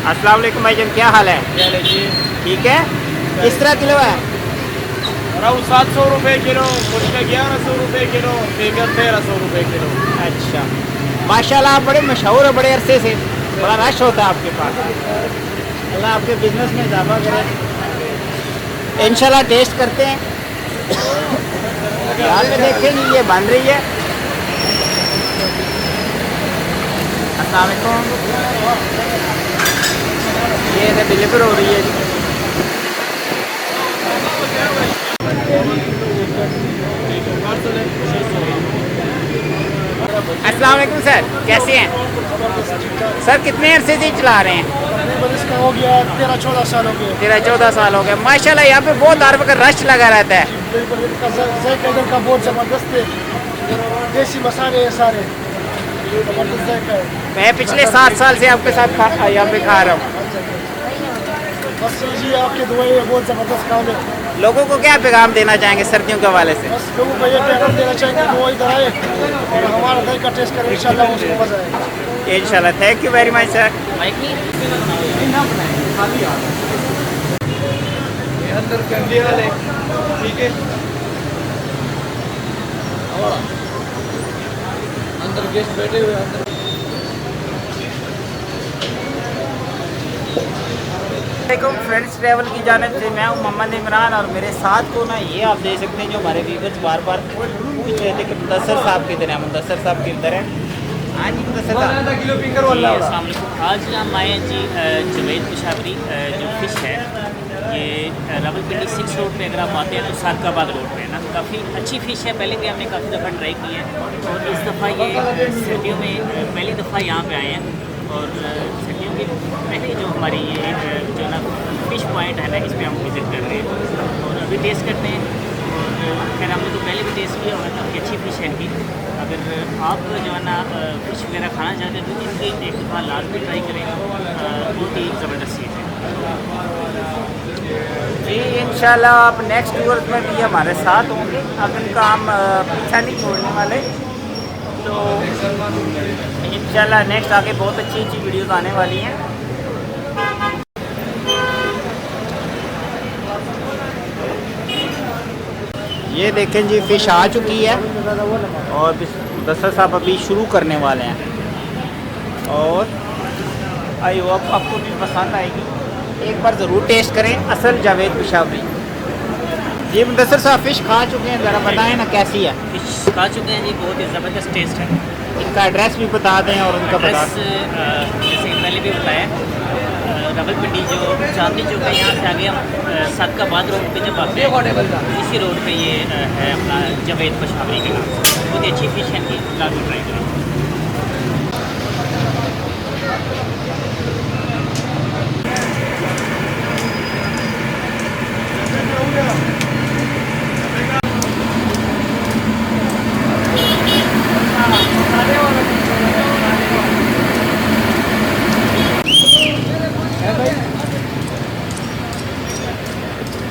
अस्सलाम वालेकुम भाईजान, क्या हाल है? ठीक है। किस तरह किलो है? राउ 700 रुपये किलो, मुर्गा 1100 रुपये किलो, फिगर 1300 रुपये किलो। अच्छा, माशाल्लाह आप बड़े मशहूर है, बड़े अरसे से बड़ा रश होता है आपके पास। अल्लाह आपके बिजनेस में इजाफा करे। इंशाल्लाह टेस्ट करते हैं। यहाँ पे देखें ये बन रही है। अस्सलाम वालेकुम, ये डिलीवर हो रही है जी। अस्सलाम वालेकुम सर, कैसे हैं सर? कितने अरसे से चला रहे हैं? इसका हो गया 13-14 साल हो गए। 13-14 साल हो गए। माशाल्लाह यहाँ पे बहुत आरफ का रश लगा रहता है। बिल्कुल, इनका जायका इधर का बहुत ज़बरदस्त है, देसी मसाले सारे ज़बरदस्त जायका है। मैं पिछले 7 साल से आपके साथ यहाँ पे खा रहा हूँ। बस जी आपकी दुआएं, बहुत ज़बरदस्त काम है। लोगों को क्या पैगाम देना चाहेंगे सर्दियों के हवाले से? बस लोगों को ये पैगाम देना चाहेंगे कि वो इधर आए और हमारा जायका टेस्ट करें, इंशाल्लाह उसको मज़ा आएगा। इंशाल्लाह। Thank you very much sir. अंदर गंदे वाले, ठीक है, अंदर गेस्ट बैठे हुए अंदर। फ्रेंड्स ट्रैवल की जानिब से मैं हूँ मोहम्मद इमरान, और मेरे साथ को ना ये आप देख सकते हैं जो हमारे व्यूअर्स बार बार पूछ रहे थे कि मुदस्सर साहब किधर है, मुदस्सर साहब किधर है। हाँ जी मुदस्सर साहब, अस्सलाम वालेकुम। आज हम आए हैं जी जवेद पेशावरी जो फ़िश है, ये रावलपिंडी 6 रोड पे अगर आप आते हैं तो सादकाबाद रोड पे है ना। काफ़ी अच्छी फ़िश है, पहले भी हमने काफ़ी दफ़ा ट्राई की है, और इस दफ़ा ये सर्दियों में पहली दफ़ा यहाँ पे आए हैं। और सर्दियों की पहले जो हमारी ये जो ना फ़िश पॉइंट है ना, इस पर हम विज़िट कर रहे हैं और अभी टेस्ट करते हैं। और खैर हमने तो पहले भी टेस्ट किया और काफ़ी अच्छी फ़िश है इनकी। अगर आप जो है ना फ़िश वगैरह खाना चाहते हैं तो इनकी एक दफ़ा लाजमी ट्राई करें, बहुत ही ज़बरदस्त चीज़ है जी। इंशाल्लाह आप नेक्स्ट टूर में भी हमारे साथ होंगे। अब इनका हम पीछा नहीं छोड़ने वाले, तो इंशाल्लाह नेक्स्ट आगे बहुत अच्छी अच्छी वीडियोस आने वाली हैं। ये देखें जी, फ़िश आ चुकी है और मुदस्सर साहब अभी शुरू करने वाले हैं, और आई होप आपको भी पसंद आएगी। एक बार ज़रूर टेस्ट करें असल जावेद पेशावरी। ये मुदस्सर साहब फ़िश खा चुके हैं, ज़रा बताएं ना कैसी है? फ़िश खा चुके हैं जी, बहुत ही ज़बरदस्त टेस्ट है। इनका एड्रेस भी बता दें और उनका बता दें। जैसे पहले भी बताया, रावलपिंडी जो चांदनी चौक है, यहाँ से आगे हम सादकाबाद रोड पे जब आते हैं, इसी रोड पे ये है अपना जवेद पेशावरी के नाम से। बहुत ही अच्छी फ़िश है इनकी, लाजमी ट्राई करें।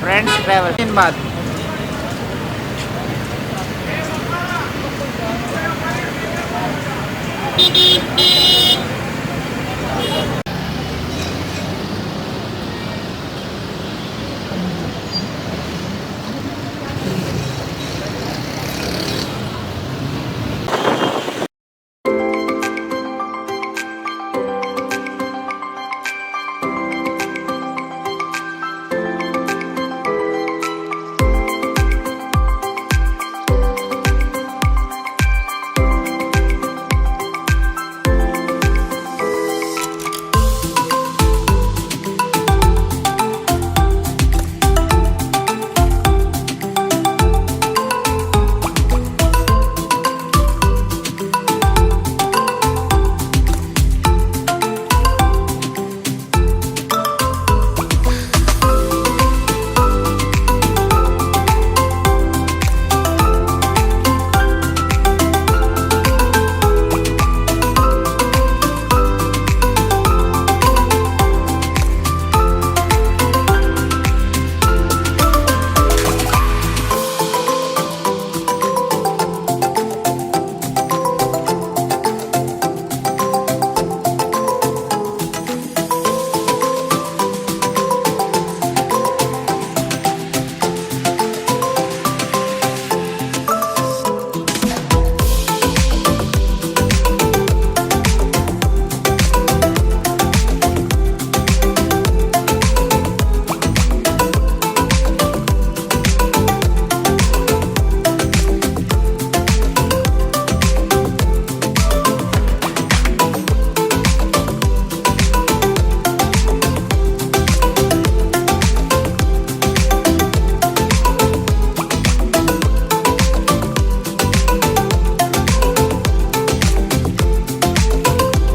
फ्रेंड्स ट्रैवल दिन बाद